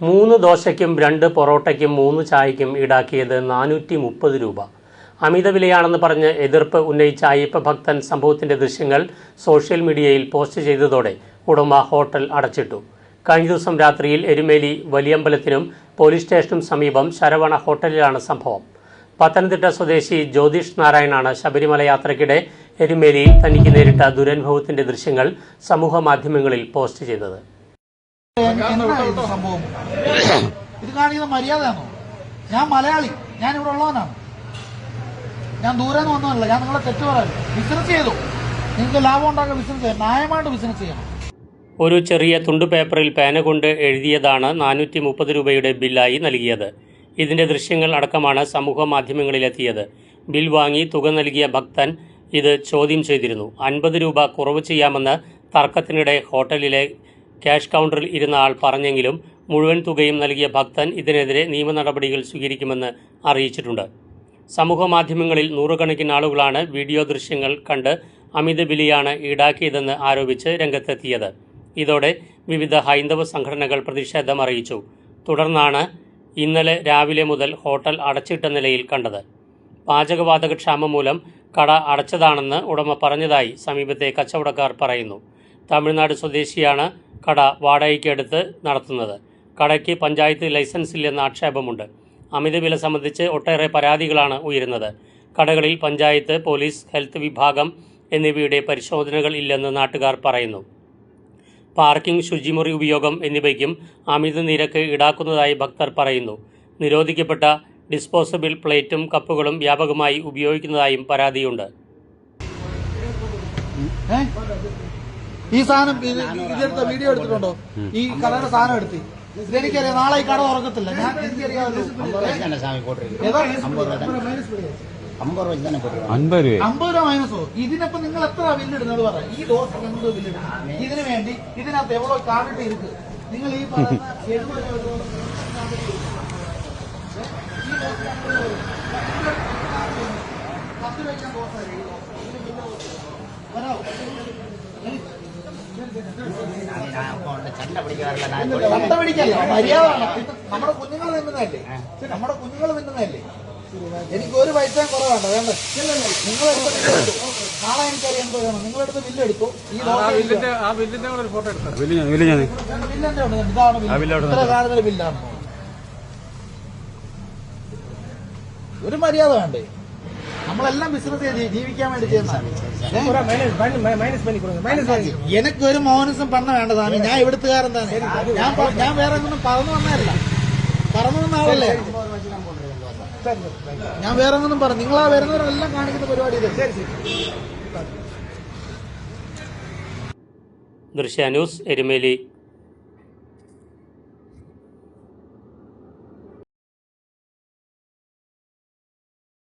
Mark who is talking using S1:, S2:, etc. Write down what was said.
S1: 3 ദോശയ്ക്കും 2 പൊറോട്ടയ്ക്കും 3 ചായയ്ക്കും ഈടാക്കിയത് 430 രൂപ. അമിത വിലയാണെന്ന് പറഞ്ഞ് എതിർപ്പ് ഉന്നയിച്ച അയ്യപ്പ ഭക്തൻ സംഭവത്തിന്റെ ദൃശ്യങ്ങൾ സോഷ്യൽ മീഡിയയിൽ പോസ്റ്റ് ചെയ്തതോടെ ഉടമ ഹോട്ടൽ അടച്ചിട്ടു. കഴിഞ്ഞ ദിവസം രാത്രിയിൽ എരുമേലി വലിയമ്പലത്തിനും പോലീസ് സ്റ്റേഷനും സമീപം ശരവണ ഹോട്ടലിലാണ് സംഭവം. പത്തനംതിട്ട സ്വദേശി ജ്യോതിഷ് നാരായണാണ് ശബരിമല യാത്രയ്ക്കിടെ എരുമേലിയിൽ തനിക്ക് നേരിട്ട ദുരനുഭവത്തിന്റെ ദൃശ്യങ്ങൾ സമൂഹ മാധ്യമങ്ങളിൽ പോസ്റ്റ് ചെയ്തത്.
S2: ഇത് കാണിക്കുന്ന മര്യാദയാണോ? ഞാൻ മലയാളി, ഞാൻ ഇവിടെ ഉള്ളവനാണ്. ഞാൻ ദൂരെ നിന്ന് വന്നതല്ല. ഞാൻ നിങ്ങളെ തെറ്റ് പറയാം. ബിസിനസ് ചെയ്തു, നിങ്ങൾക്ക് ലാഭം ഉണ്ടാക്കാൻ ബിസിനസ് ചെയ്യാം, ന്യായമായിട്ട് ബിസിനസ് ചെയ്യണം.
S1: ഒരു ചെറിയ തുണ്ടു പേപ്പറിൽ പേന കൊണ്ട് എഴുതിയതാണ് 430 രൂപയുടെ ബില്ലായി നൽകിയത്. ഇതിന്റെ ദൃശ്യങ്ങൾ അടക്കമാണ് സമൂഹ മാധ്യമങ്ങളിലെത്തിയത്. ബിൽ വാങ്ങി തുക നൽകിയ ഭക്തൻ ഇത് ചോദ്യം ചെയ്തിരുന്നു. 50 രൂപ കുറവ് ചെയ്യാമെന്ന് തർക്കത്തിനിടെ ഹോട്ടലിലെ ക്യാഷ് കൗണ്ടറിൽ ഇരുന്ന ആൾ പറഞ്ഞെങ്കിലും മുഴുവൻ തുകയും നൽകിയ ഭക്തൻ ഇതിനെതിരെ നിയമ നടപടികൾ സ്വീകരിക്കുമെന്ന് അറിയിച്ചിട്ടുണ്ട്. സമൂഹ മാധ്യമങ്ങളിൽ നൂറുകണക്കിന് ആളുകളാണ് വീഡിയോ ദൃശ്യങ്ങൾ കണ്ട് അമിത ബില്ലാണ് ഈടാക്കിയതെന്ന് ആരോപിച്ച് രംഗത്തെത്തിയത്. ഇതോടെ വിവിധ ഹൈന്ദവ സംഘടനകൾ പ്രതിഷേധം അറിയിച്ചു. തുടർന്നാണ് ഇന്നലെ രാവിലെ മുതൽ ഹോട്ടൽ അടച്ചിട്ട നിലയിൽ കണ്ടത്. പാചകവാതകക്ഷാമം മൂലം കട അടച്ചതാണെന്ന് ഉടമ പറഞ്ഞതായി സമീപത്തെ കച്ചവടക്കാർ പറയുന്നു. തമിഴ്നാട് സ്വദേശിയാണ് കട വാടകയ്ക്കെടുത്ത് നടത്തുന്നത്. കടയ്ക്ക് പഞ്ചായത്ത് ലൈസൻസ് ഇല്ലെന്ന ആക്ഷേപമുണ്ട്. അമിത വില സംബന്ധിച്ച് ഒട്ടേറെ പരാതികളാണ് ഉയരുന്നത്. കടകളിൽ പഞ്ചായത്ത്, പോലീസ്, ഹെൽത്ത് വിഭാഗം എന്നിവയുടെ പരിശോധനകൾ ഇല്ലെന്ന് നാട്ടുകാർ പറയുന്നു. പാർക്കിംഗ്, ശുചിമുറി ഉപയോഗം എന്നിവയ്ക്കും അമിത നിരക്ക് ഈടാക്കുന്നതായി ഭക്തർ പറയുന്നു. നിരോധിക്കപ്പെട്ട ഡിസ്പോസബിൾ പ്ലേറ്റും കപ്പുകളും വ്യാപകമായി ഉപയോഗിക്കുന്നതായും പരാതിയുണ്ട്.
S2: ഈ സാധനം ഇതെടുത്ത വീഡിയോ എടുത്തിട്ടുണ്ടോ? ഈ കടയുടെ സാധനം എടുത്ത് ഇതെനിക്കറിയാം. നാളെ ഈ കട തുറക്കത്തില്ല. ഞാൻ എനിക്കറിയാമല്ലോ. 50 രൂപ മൈനസോ? ഇതിനപ്പം നിങ്ങൾ എത്ര ബില്ലിടുന്നത് പറ. ഈ ദോശ എന്ത് ബില്ലിടുന്നത്? ഇതിനു വേണ്ടി ഇതിനകത്ത് എവ്വളോ കാണിട്ട് ഇരിക്കും. നിങ്ങൾ ഈ പറയുന്ന 70 രൂപ മര്യാദ. നമ്മുടെ കുഞ്ഞുങ്ങൾ തിന്നുന്നതല്ലേ? എനിക്ക് ഒരു പൈസയും കുറവാണ് വേണ്ട. നിങ്ങളെടുത്ത ബില്ലെടുത്തു. നാളെ എനിക്കറിയാം എന്ത് വേണം. നിങ്ങളെടുത്ത് ബില്ലെടുത്തു. ഈ ഇതാണ് ബില്ലാണ്. ഒരു മര്യാദ വേണ്ടേ? നമ്മളെല്ലാം ബിസിനസ് ജീവിക്കാൻ വേണ്ടി ചെയ്യുന്നതാണ്. എനിക്കൊരു മോനസും പണ വേണ്ട സ്വാമി. ഞാൻ ഇവിടുത്തുകാരൻ തന്നെ. ഞാൻ വേറെ ഒന്നും പറന്നു വന്നതല്ല. പറന്നു വന്ന ആളല്ലേ ഞാൻ. വേറെ ഒന്നും പറഞ്ഞു. നിങ്ങളാ വരുന്നവരെല്ലാം കാണിക്കുന്ന പരിപാടി ഇത്.
S1: ദൃശ്യ ന്യൂസ്, എരുമേലി.